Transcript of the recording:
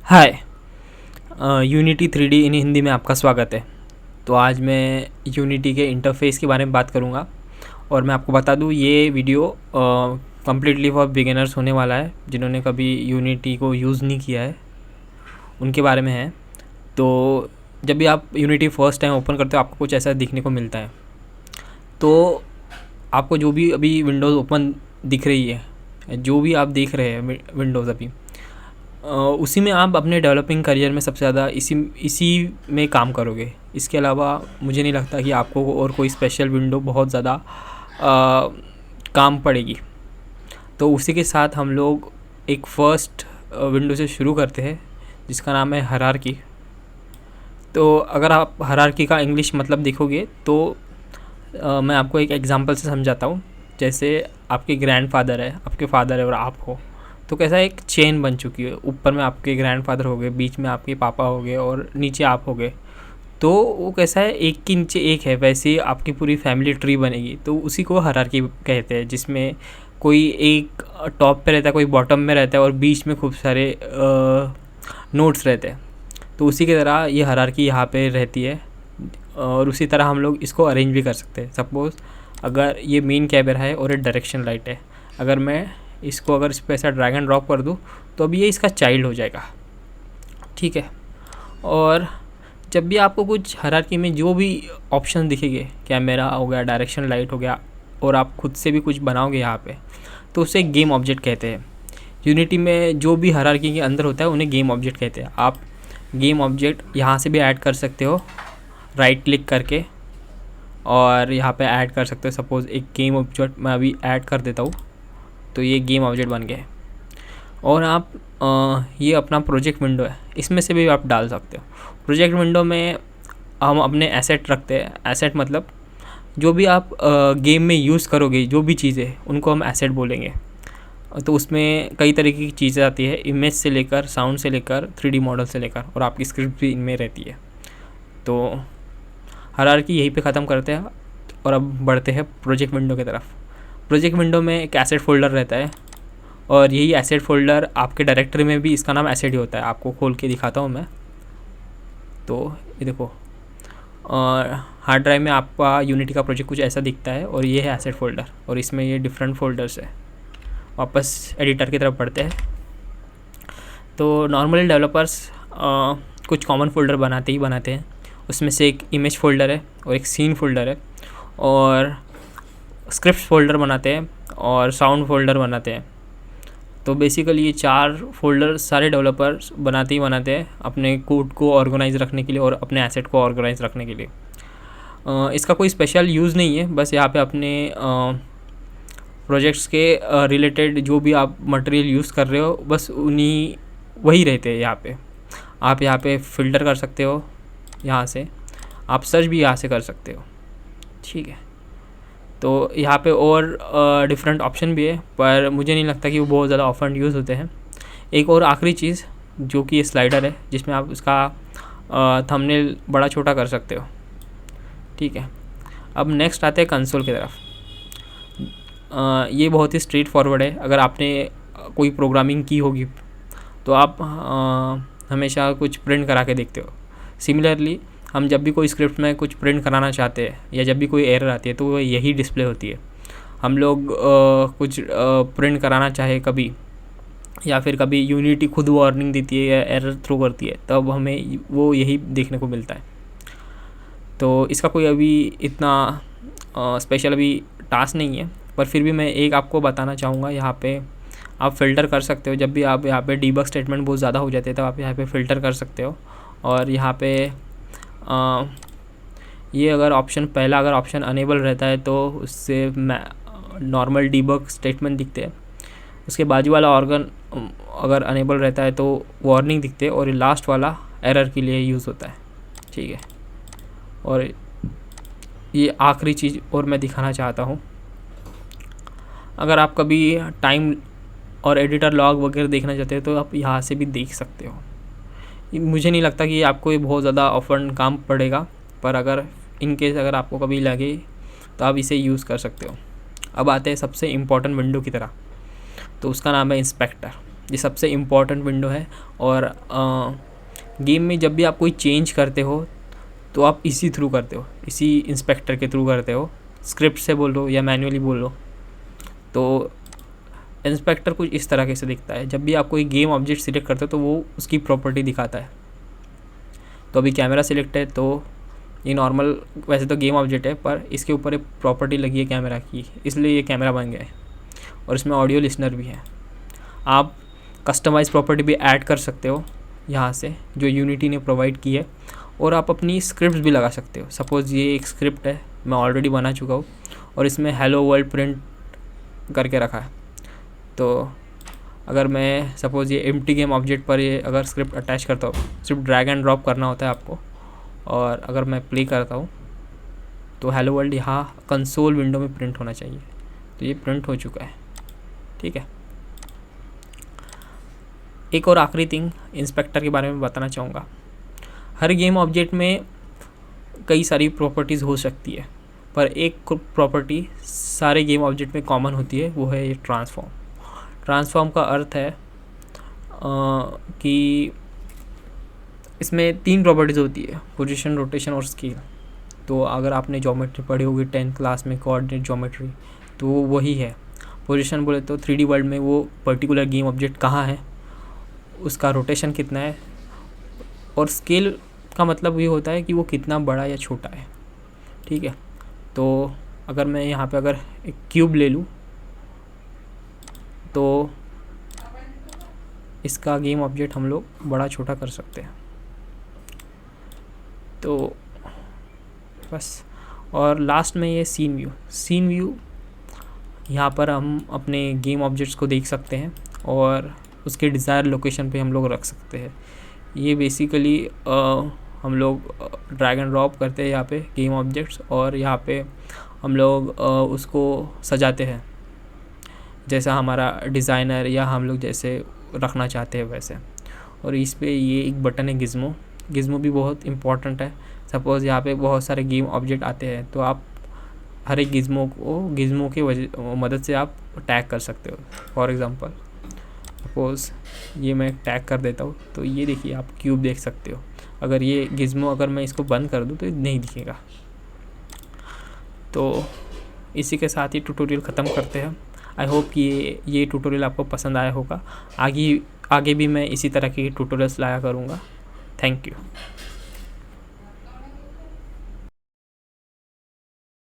हाय। Unity 3D इन हिंदी में आपका स्वागत है। तो आज मैं यूनिटी के इंटरफेस के बारे में बात करूँगा और मैं आपको बता दूँ ये वीडियो कम्प्लीटली फॉर बिगिनर्स होने वाला है, जिन्होंने कभी यूनिटी को यूज़ नहीं किया है उनके बारे में है। तो जब भी आप यूनिटी फर्स्ट टाइम ओपन करते हो आपको कुछ ऐसा दिखने को मिलता है। तो आपको जो भी अभी विंडोज़ ओपन दिख रही है, जो भी आप देख रहे हैं विंडोज़ अभी, उसी में आप अपने डेवलपिंग करियर में सबसे ज़्यादा इसी में काम करोगे। इसके अलावा मुझे नहीं लगता कि आपको और कोई स्पेशल विंडो बहुत ज़्यादा काम पड़ेगी। तो उसी के साथ हम लोग एक फ़र्स्ट विंडो से शुरू करते हैं जिसका नाम है हायरार्की। तो अगर आप हायरार्की का इंग्लिश मतलब देखोगे तो मैं आपको एक एग्जांपल से समझाता हूँ। जैसे आपके ग्रैंडफादर है, आपके फादर है और आप हो, तो कैसा एक चेन बन चुकी है। ऊपर में आपके ग्रैंडफादर हो गए, बीच में आपके पापा हो गए और नीचे आप हो गए। तो वो कैसा है, एक के नीचे एक है, वैसे ही आपकी पूरी फैमिली ट्री बनेगी। तो उसी को हायरार्की कहते हैं, जिसमें कोई एक टॉप पे रहता है, कोई बॉटम में रहता है और बीच में खूब सारे नोट्स रहते हैं। तो उसी की तरह ये हायरार्की यहाँ पे रहती है और उसी तरह हम लोग इसको अरेंज भी कर सकते हैं। सपोज़ अगर ये मेन कैमरा है और एक डायरेक्शन लाइट है, अगर मैं इसको अगर इस पर ऐसा ड्रैग एंड ड्रॉप कर दूँ तो अभी ये इसका चाइल्ड हो जाएगा, ठीक है। और जब भी आपको कुछ हायरार्की में जो भी ऑप्शन दिखेंगे, कैमरा हो गया, डायरेक्शन लाइट हो गया, और आप खुद से भी कुछ बनाओगे यहाँ पे, तो उसे गेम ऑब्जेक्ट कहते हैं। यूनिटी में जो भी हायरार्की के अंदर होता है उन्हें गेम ऑब्जेक्ट कहते हैं। आप गेम ऑब्जेक्ट यहाँ से भी ऐड कर सकते हो राइट क्लिक करके, और यहाँ पे ऐड कर सकते हो। सपोज़ एक गेम ऑब्जेक्ट मैं अभी ऐड कर देता हूँ, तो ये गेम ऑब्जेक्ट बन गए। और आप ये अपना प्रोजेक्ट विंडो है, इसमें से भी आप डाल सकते हो। प्रोजेक्ट विंडो में हम अपने एसेट रखते हैं। एसेट मतलब जो भी आप गेम में यूज़ करोगे, जो भी चीज़ें, उनको हम एसेट बोलेंगे। तो उसमें कई तरीके की चीज़ें आती है, इमेज से लेकर, साउंड से लेकर, 3D मॉडल से लेकर, और आपकी स्क्रिप्ट भी इनमें रहती है। तो हायरार्की यहीं पे ख़त्म करते हैं और अब बढ़ते हैं प्रोजेक्ट विंडो की तरफ। प्रोजेक्ट विंडो में एक एसेट फोल्डर रहता है और यही एसेट फोल्डर आपके डायरेक्टरी में भी इसका नाम एसेट ही होता है। आपको खोल के दिखाता हूँ मैं। तो ये देखो, और हार्ड ड्राइव में आपका यूनिटी का प्रोजेक्ट कुछ ऐसा दिखता है और ये है एसेट फोल्डर, और इसमें ये डिफरेंट फोल्डर्स है। वापस एडिटर की तरफ बढ़ते हैं। तो नॉर्मली डेवलपर्स कुछ कॉमन फोल्डर बनाते हैं। उसमें से एक इमेज फोल्डर है और एक सीन फोल्डर है, और स्क्रिप्ट फोल्डर बनाते हैं और साउंड फोल्डर बनाते हैं। तो बेसिकली ये 4 फोल्डर सारे डेवलपर्स बनाते हैं अपने कोड को ऑर्गेनाइज रखने के लिए और अपने एसेट को ऑर्गेनाइज रखने के लिए। इसका कोई स्पेशल यूज़ नहीं है, बस यहाँ पे अपने प्रोजेक्ट्स के रिलेटेड जो भी आप मटेरियल यूज़ कर रहे हो, बस वही रहते हैं यहाँ पे। आप यहाँ पे फ़िल्टर कर सकते हो, यहाँ से आप सर्च भी यहाँ से कर सकते हो, ठीक है। तो यहाँ पे और डिफरेंट ऑप्शन भी है, पर मुझे नहीं लगता कि वो बहुत ज़्यादा ऑफन यूज़ होते हैं। एक और आखिरी चीज़ जो कि ये स्लाइडर है, जिसमें आप उसका थंबनेल बड़ा छोटा कर सकते हो, ठीक है। अब नेक्स्ट आते हैं कंसोल की तरफ। ये बहुत ही स्ट्रेट फॉरवर्ड है। अगर आपने कोई प्रोग्रामिंग की होगी तो आप हमेशा कुछ प्रिंट करा के देखते हो। सिमिलरली हम जब भी कोई स्क्रिप्ट में कुछ प्रिंट कराना चाहते हैं या जब भी कोई एरर आती है तो वो यही डिस्प्ले होती है। हम लोग कुछ प्रिंट कराना चाहे कभी, या फिर कभी यूनिटी खुद वार्निंग देती है या एरर थ्रो करती है, तब हमें वो यही देखने को मिलता है। तो इसका कोई अभी इतना स्पेशल अभी टास्क नहीं है, पर फिर भी मैं एक आपको बताना चाहूँगा। यहाँ पे आप फ़िल्टर कर सकते हो। जब भी आप यहाँ पे डीबग स्टेटमेंट बहुत ज़्यादा हो जाते हैं तब आप यहाँ पे फ़िल्टर कर सकते हो। और यहाँ पे ये अगर ऑप्शन अनेबल रहता है तो उससे नॉर्मल डीबग स्टेटमेंट दिखते हैं। उसके बाजू वाला ऑर्गन अगर अनेबल रहता है तो वार्निंग दिखते हैं, और लास्ट वाला एरर के लिए यूज़ होता है, ठीक है। और ये आखिरी चीज़ और मैं दिखाना चाहता हूँ, अगर आप कभी टाइम और एडिटर लॉग वगैरह देखना चाहते हो तो आप यहाँ से भी देख सकते हो। मुझे नहीं लगता कि आपको ये बहुत ज़्यादा ऑफन काम पड़ेगा, पर अगर इन केस अगर आपको कभी लगे तो आप इसे यूज़ कर सकते हो। अब आते हैं सबसे इम्पोर्टेंट विंडो की तरह, तो उसका नाम है इंस्पेक्टर। ये सबसे इम्पॉर्टेंट विंडो है। और गेम में जब भी आप कोई चेंज करते हो तो आप इसी थ्रू करते हो, इसी इंस्पेक्टर के थ्रू करते हो, स्क्रिप्ट से बोल लो या मैन्युअली बोल लो। तो इंस्पेक्टर कुछ इस तरह से दिखता है। जब भी आप कोई गेम ऑब्जेक्ट सिलेक्ट करते हो तो वो उसकी प्रॉपर्टी दिखाता है। तो अभी कैमरा सिलेक्ट है तो ये नॉर्मल वैसे तो गेम ऑब्जेक्ट है, पर इसके ऊपर एक प्रॉपर्टी लगी है कैमरा की, इसलिए ये कैमरा बन गया है। और इसमें ऑडियो लिसनर भी है। आप कस्टमाइज प्रॉपर्टी भी ऐड कर सकते हो यहाँ से, जो यूनिटी ने प्रोवाइड की है। और आप अपनी स्क्रिप्ट भी लगा सकते हो। सपोज़ ये एक स्क्रिप्ट है, मैं ऑलरेडी बना चुका हूँ और इसमें हेलो वर्ल्ड प्रिंट करके रखा है। तो अगर मैं सपोज़ ये एम्प्टी गेम ऑब्जेक्ट पर ये अगर स्क्रिप्ट अटैच करता हूँ, सिर्फ ड्रैग एंड ड्रॉप करना होता है आपको, और अगर मैं प्ले करता हूँ तो हेलो वर्ल्ड यहाँ कंसोल विंडो में प्रिंट होना चाहिए। तो ये प्रिंट हो चुका है, ठीक है। एक और आखिरी थिंग इंस्पेक्टर के बारे में बताना चाहूँगा। हर गेम ऑब्जेक्ट में कई सारी प्रॉपर्टीज़ हो सकती है, पर एक प्रॉपर्टी सारे गेम ऑब्जेक्ट में कॉमन होती है, वो है ये ट्रांसफॉर्म। ट्रांसफॉर्म का अर्थ है कि इसमें 3 प्रॉपर्टीज़ होती है, पोजीशन, रोटेशन और स्केल। तो अगर आपने ज्योमेट्री पढ़ी होगी 10th क्लास में, कोऑर्डिनेट ज्योमेट्री, तो वो वही है। पोजीशन बोले तो 3D वर्ल्ड में वो पर्टिकुलर गेम ऑब्जेक्ट कहाँ है, उसका रोटेशन कितना है, और स्केल का मतलब ये होता है कि वो कितना बड़ा या छोटा है, ठीक है। तो अगर मैं यहाँ पे अगर एक क्यूब ले लूँ तो इसका गेम ऑब्जेक्ट हम लोग बड़ा छोटा कर सकते हैं। तो बस। और लास्ट में ये सीन व्यू यहाँ पर हम अपने गेम ऑब्जेक्ट्स को देख सकते हैं और उसके डिज़ायर लोकेशन पे हम लोग रख सकते हैं। ये बेसिकली हम लोग ड्रैग एंड ड्रॉप करते हैं यहाँ पे गेम ऑब्जेक्ट्स, और यहाँ पे हम लोग उसको सजाते हैं जैसा हमारा डिज़ाइनर या हम लोग जैसे रखना चाहते हैं वैसे। और इस पे ये एक बटन है गिज़्मो भी बहुत इम्पॉर्टेंट है। सपोज़ यहाँ पे बहुत सारे गेम ऑब्जेक्ट आते हैं तो आप हर एक गिज़्मो की मदद से आप टैग कर सकते हो। फॉर एग्ज़ाम्पल सपोज़ ये मैं टैग कर देता हूँ तो ये देखिए आप क्यूब देख सकते हो। अगर ये गिज़्मो अगर मैं इसको बंद कर दूँ तो नहीं दिखेगा। तो इसी के साथ ही ट्यूटोरियल ख़त्म करते हैं। आई होप कि ये ट्यूटोरियल आपको पसंद आया होगा। आगे भी मैं इसी तरह की ट्यूटोरियल्स लाया करूँगा। Thank you.